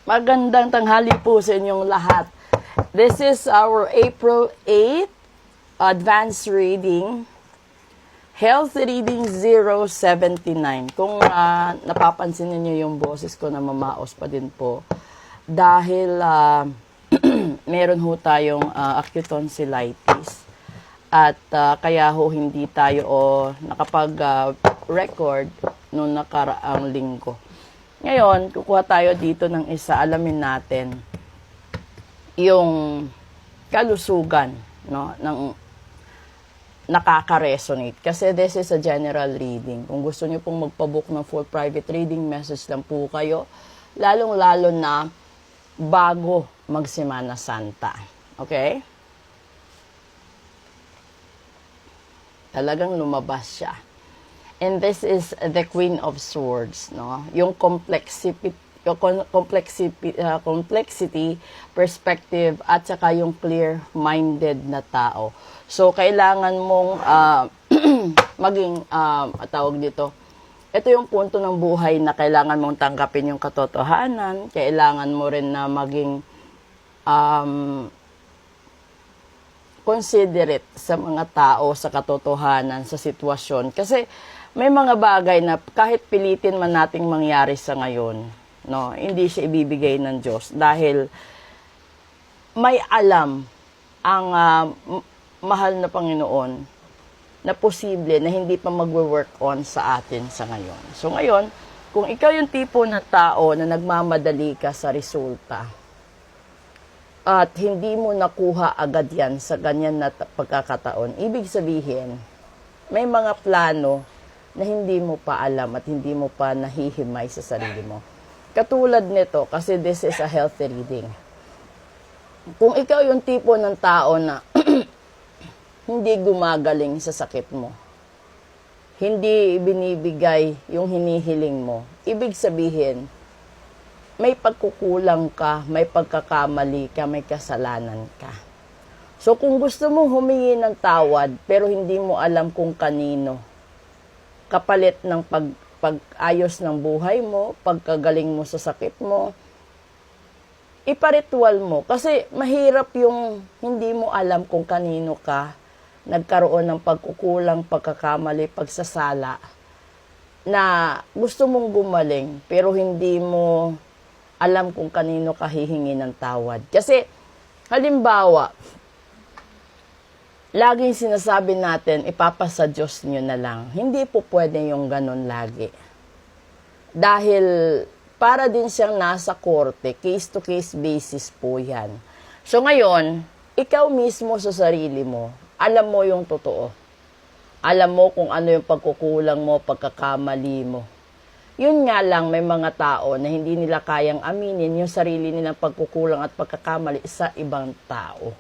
Magandang tanghali po sa inyong lahat. This is our April 8 advanced reading, Health Reading 079. Kung napapansin niyo yung boses ko na mamaos pa din po, dahil meron ho tayong acute at kaya ho hindi tayo nakapag-record noong nakaraang linggo. Ngayon, kukuha tayo dito ng isa, alamin natin yung kalusugan, no, ng nakaka-resonate. Kasi this is a general reading. Kung gusto niyo pong magpabook ng full private reading, message lang po kayo. Lalong-lalo na bago mag-Semana Santa. Okay? Talagang lumabas siya. And this is the Queen of Swords, no? Yung complexity, perspective, at saka yung clear-minded na tao. So, kailangan mong maging, tawag dito, ito yung punto ng buhay na kailangan mong tanggapin yung katotohanan, kailangan mo rin na maging considerate sa mga tao, sa katotohanan, sa sitwasyon. Kasi, may mga bagay na kahit pilitin man nating mangyari sa ngayon, no, hindi siya ibibigay ng Diyos dahil may alam ang mahal na Panginoon na posible na hindi pa magwo-work on sa atin sa ngayon. So ngayon, kung ikaw yung tipo na tao na nagmamadali ka sa resulta at hindi mo nakuha agad yan sa ganyan na pagkakataon, ibig sabihin, may mga plano na hindi mo pa alam at hindi mo pa nahihimay sa sarili mo. Katulad nito, kasi this is a healthy reading. Kung ikaw yung tipo ng tao na hindi gumagaling sa sakit mo, hindi binibigay yung hinihiling mo, ibig sabihin, may pagkukulang ka, may pagkakamali ka, may kasalanan ka. So kung gusto mong humingi ng tawad, pero hindi mo alam kung kanino, kapalit ng pag-ayos ng buhay mo, pagkagaling mo sa sakit mo, iparitual mo. Kasi mahirap yung hindi mo alam kung kanino ka nagkaroon ng pagkukulang, pagkakamali, pagsasala, na gusto mong gumaling, pero hindi mo alam kung kanino ka hihingi ng tawad. Kasi, halimbawa, laging sinasabi natin, ipapasa Diyos nyo na lang. Hindi po pwede yung ganun lagi. Dahil para din siyang nasa korte, case-to-case basis po yan. So ngayon, ikaw mismo sa sarili mo, alam mo yung totoo. Alam mo kung ano yung pagkukulang mo, pagkakamali mo. Yun nga lang, may mga tao na hindi nila kayang aminin yung sarili nilang pagkukulang at pagkakamali sa ibang tao.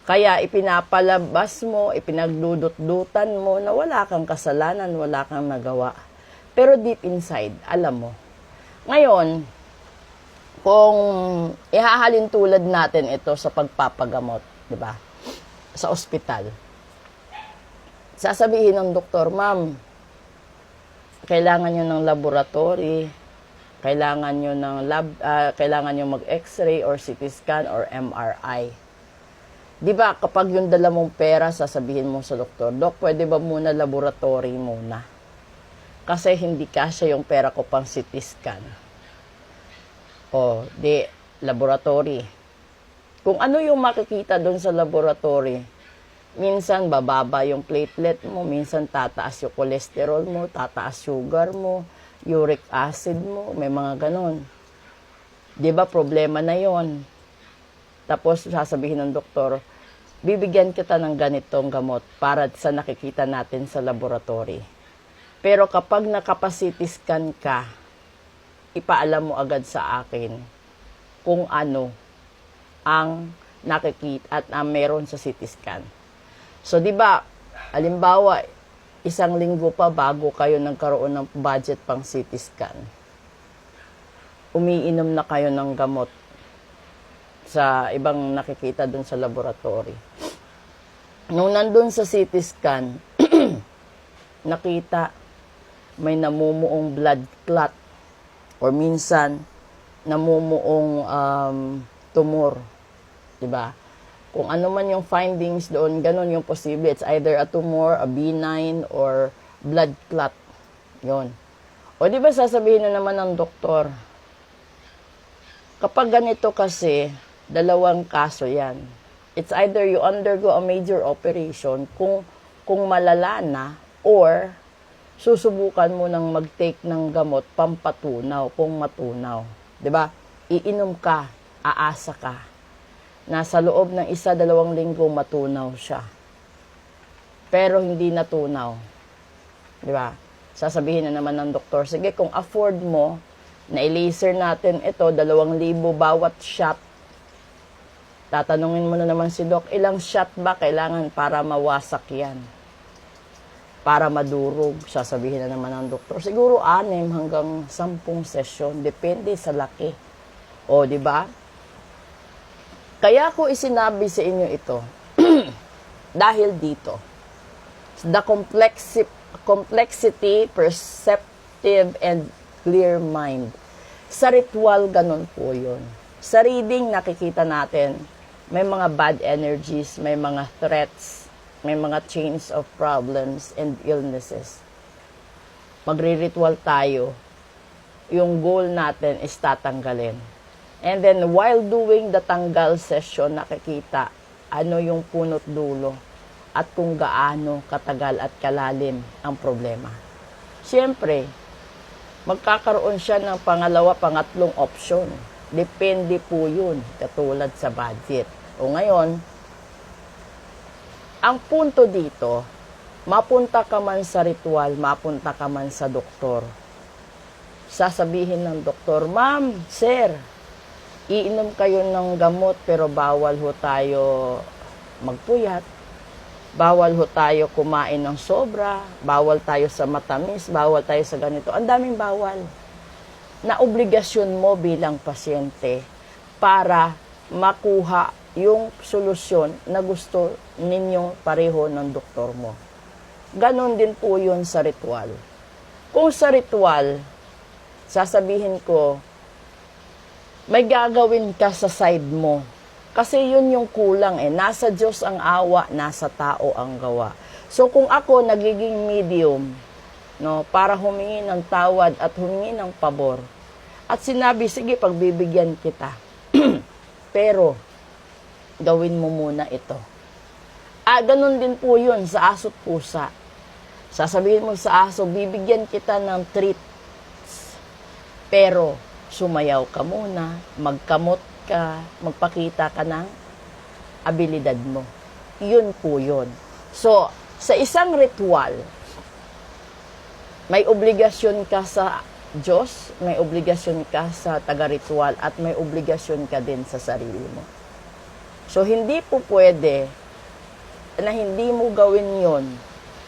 Kaya ipinapalabas mo, ipinagdudot-dutan mo na wala kang kasalanan, wala kang nagawa. Pero deep inside, alam mo. Ngayon, kung ihahalin tulad natin ito sa pagpapagamot, di ba? Sa ospital. Sasabihin ng doktor, ma'am, kailangan nyo ng laboratory, kailangan nyo ng kailangan nyo mag-x-ray or CT scan or MRI. Di ba, kapag yung dala mong pera, sasabihin mo sa doktor, Dok, pwede ba muna laboratory muna? Kasi hindi kasya yung pera ko pang CT scan. O, di, laboratory. Kung ano yung makikita doon sa laboratory, minsan bababa yung platelet mo, minsan tataas yung cholesterol mo, tataas sugar mo, uric acid mo, may mga ganon. Di ba, problema na yon. Tapos sasabihin ng doktor, bibigyan kita ng ganitong gamot para sa nakikita natin sa laboratory. Pero kapag nakapa-CT scan ka, ipaalam mo agad sa akin kung ano ang nakikita at meron sa CT scan. So, di ba, halimbawa, 1 linggo pa bago kayo nagkaroon ng budget pang CT scan, umiinom na kayo ng gamot sa ibang nakikita dun sa laboratory. Nung nandun sa CT scan, nakita may namumuong blood clot or minsan namumuong tumor, 'di ba? Kung ano man yung findings doon, ganun yung posible. It's either a tumor, a benign, or blood clot. Yon. O di ba sasabihin na naman ng doktor, kapag ganito kasi, dalawang kaso yan. It's either you undergo a major operation kung malala na, or susubukan mo nang mag-take ng gamot pampatunaw kung matunaw. 'Di ba? Iinom ka, aasa ka. Nasa loob ng 1-2 linggo matunaw siya. Pero hindi natunaw. 'Di ba? Sasabihin na naman ng doktor, sige, kung afford mo, na i-laser natin ito, 2,000 bawat shot. Tatanungin mo na naman si Doc, ilang shot ba kailangan para mawasak yan? Para madurog, sasabihin na naman ng doktor, siguro 6 hanggang 10 session, depende sa laki. O, di ba? Kaya ko isinabi sa inyo ito, dahil dito, the complexity, perceptive, and clear mind. Sa ritual, ganun po yun. Sa reading, nakikita natin, may mga bad energies, may mga threats, may mga chains of problems and illnesses. Magre-ritual tayo. Yung goal natin is tatanggalin. And then, while doing the tanggal session, nakikita ano yung punot dulo at kung gaano katagal at kalalim ang problema. Siyempre, magkakaroon siya ng pangalawa, pangatlong option. Depende po yun, katulad sa budget. O ngayon, ang punto dito, mapunta ka man sa ritual, mapunta ka man sa doktor. Sasabihin ng doktor, ma'am, sir, iinom kayo ng gamot pero bawal ho tayo magpuyat. Bawal ho tayo kumain ng sobra, bawal tayo sa matamis, bawal tayo sa ganito. Ang daming bawal na obligasyon mo bilang pasyente para makuha yung solusyon na gusto ninyong pareho ng doktor mo. Ganon din po yun sa ritual. Kung sa ritual, sasabihin ko, may gagawin ka sa side mo. Kasi yun yung kulang eh. Nasa Diyos ang awa, nasa tao ang gawa. So kung ako nagiging medium, no, para humingi ng tawad at humingi ng pabor, at sinabi, sige, pagbibigyan kita. Pero, gawin mo muna ito. Ganun din po yun sa aso't pusa. Sasabihin mo sa aso, bibigyan kita ng treats. Pero, sumayaw ka muna, magkamot ka, magpakita ka ng abilidad mo. Yun po yun. So, sa isang ritual, may obligasyon ka sa Diyos, may obligasyon ka sa taga-ritual, at may obligasyon ka din sa sarili mo. So, hindi po pwede na hindi mo gawin yon.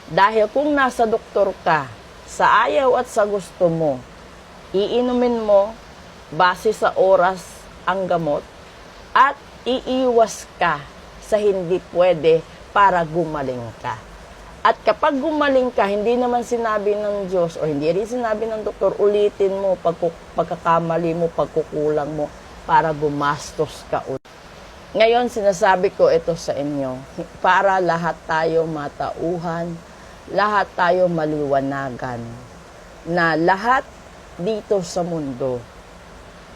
Dahil kung nasa doktor ka, sa ayaw at sa gusto mo, iinumin mo base sa oras ang gamot at iiwas ka sa hindi pwede para gumaling ka. At kapag gumaling ka, hindi naman sinabi ng Diyos o hindi rin sinabi ng doktor, ulitin mo pagkakamali mo, pagkukulang mo para gumastos ka ulit. Ngayon, sinasabi ko ito sa inyo, para lahat tayo matauhan, lahat tayo maliwanagan, na lahat dito sa mundo,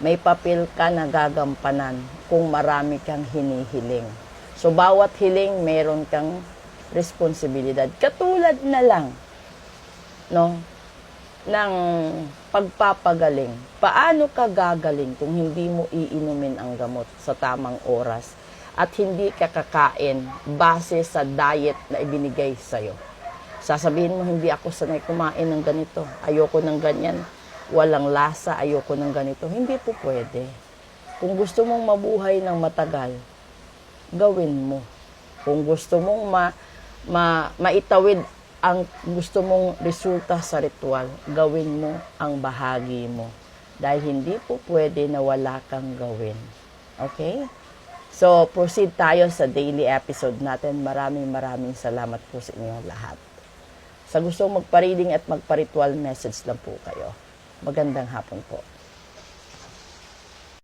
may papel ka na gagampanan kung marami kang hinihiling. So, bawat hiling, meron kang responsibilidad. Katulad na lang, no, ng pagpapagaling. Paano ka gagaling kung hindi mo iinumin ang gamot sa tamang oras at hindi ka kakain base sa diet na ibinigay sa'yo? Sasabihin mo, hindi ako sanay kumain ng ganito. Ayoko ng ganyan. Walang lasa, ayoko ng ganito. Hindi po pwede. Kung gusto mong mabuhay ng matagal, gawin mo. Kung gusto mong maitawid ang gusto mong resulta sa ritual, gawin mo ang bahagi mo. Dahil hindi po pwede na wala kang gawin. Okay? So, proceed tayo sa daily episode natin. Maraming salamat po sa inyong lahat. Sa gusto magpa-reading at magpa-ritual, message lang po kayo. Magandang hapon po.